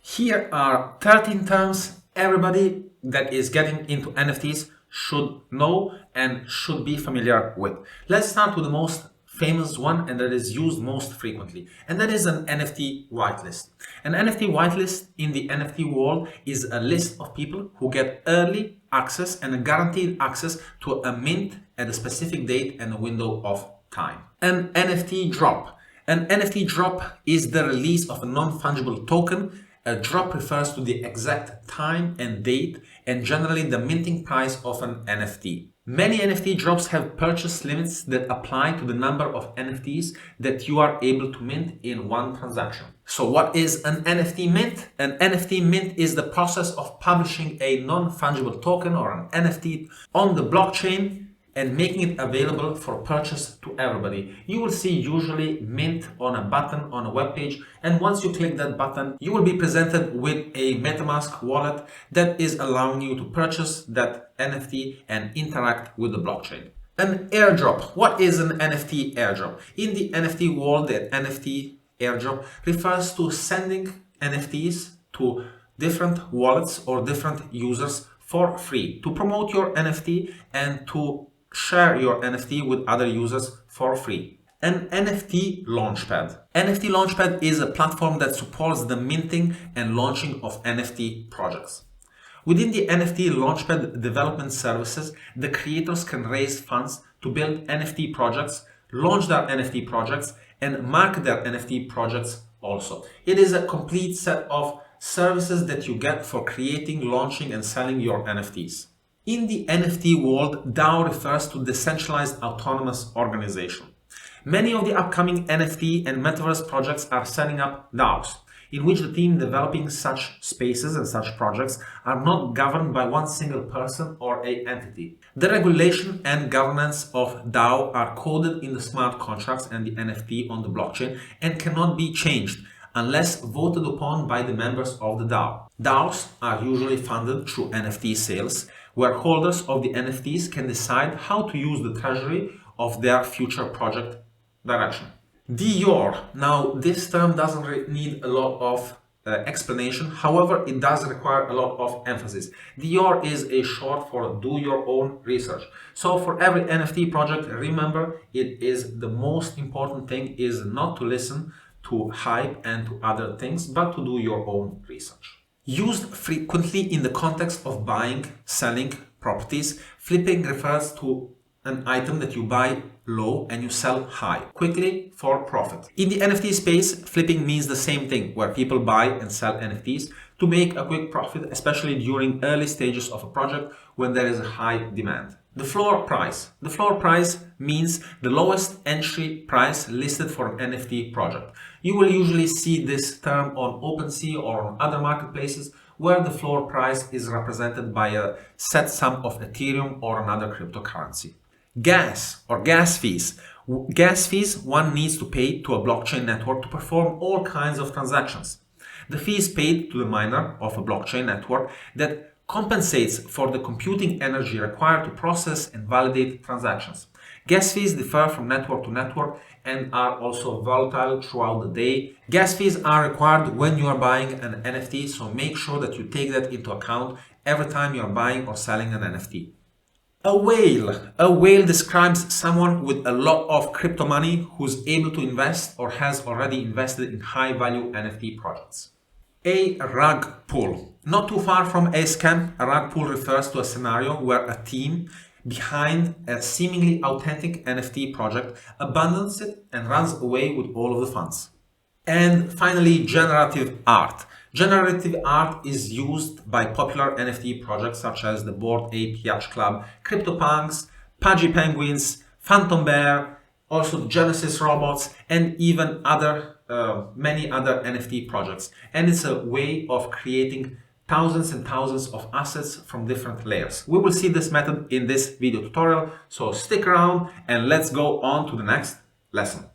Here are 13 terms everybody that is getting into NFTs should know and should be familiar with. Let's start with the most famous one and that is used most frequently, and that is an NFT whitelist. An NFT whitelist in the NFT world is a list of people who get early access and a guaranteed access to a mint at a specific date and a window of time. An NFT drop. An NFT drop is the release of a non-fungible token. A drop refers to the exact time and date and generally the minting price of an NFT. Many NFT drops have purchase limits that apply to the number of NFTs that you are able to mint in one transaction. So what is an NFT mint? An NFT mint is the process of publishing a non-fungible token or an NFT on the blockchain and making it available for purchase to everybody. You will see usually mint on a button on a web page, and once you click that button, you will be presented with a MetaMask wallet that is allowing you to purchase that NFT and interact with the blockchain. An airdrop. What is an NFT airdrop? In the NFT world, the NFT airdrop refers to sending NFTs to different wallets or different users for free to promote your NFT and to share your NFT with other users for free. An NFT launchpad. NFT launchpad is a platform that supports the minting and launching of NFT projects. Within the NFT launchpad development services, the creators can raise funds to build NFT projects, launch their NFT projects, and market their NFT projects also. It is a complete set of services that you get for creating, launching, and selling your NFTs. In the NFT world, DAO refers to decentralized autonomous organization. Many of the upcoming NFT and metaverse projects are setting up DAOs, in which the team developing such spaces and such projects are not governed by one single person or a entity. The regulation and governance of DAO are coded in the smart contracts and the NFT on the blockchain and cannot be changed unless voted upon by the members of the DAO. DAOs are usually funded through NFT sales, where holders of the NFTs can decide how to use the treasury of their future project direction. Dior. Now, this term doesn't need a lot of explanation. However, it does require a lot of emphasis. Dior is a short for do your own research. So for every NFT project, remember, it is the most important thing is not to listen to hype and to other things, but to do your own research. Used frequently in the context of buying, selling properties, flipping refers to an item that you buy low and you sell high, quickly for profit. In the NFT space, flipping means the same thing, where people buy and sell NFTs to make a quick profit, especially during early stages of a project when there is a high demand. The floor price. The floor price means the lowest entry price listed for an NFT project. You will usually see this term on OpenSea or on other marketplaces where the floor price is represented by a set sum of Ethereum or another cryptocurrency. Gas or gas fees. Gas fees one needs to pay to a blockchain network to perform all kinds of transactions. The fee is paid to the miner of a blockchain network that compensates for the computing energy required to process and validate transactions. Gas fees differ from network to network and are also volatile throughout the day. Gas fees are required when you are buying an NFT, so make sure that you take that into account every time you are buying or selling an NFT. A whale. A whale describes someone with a lot of crypto money who's able to invest or has already invested in high-value NFT projects. A rug pull. Not too far from a scam, a rug pull refers to a scenario where a team behind a seemingly authentic NFT project abandons it and runs away with all of the funds. And finally, generative art. Generative art is used by popular NFT projects such as the Bored Ape Yacht Club, CryptoPunks, Pudgy Penguins, Phantom Bear, also the Genesis Robots, and even many other NFT projects. And it's a way of creating thousands and thousands of assets from different layers. We will see this method in this video tutorial, so stick around and let's go on to the next lesson.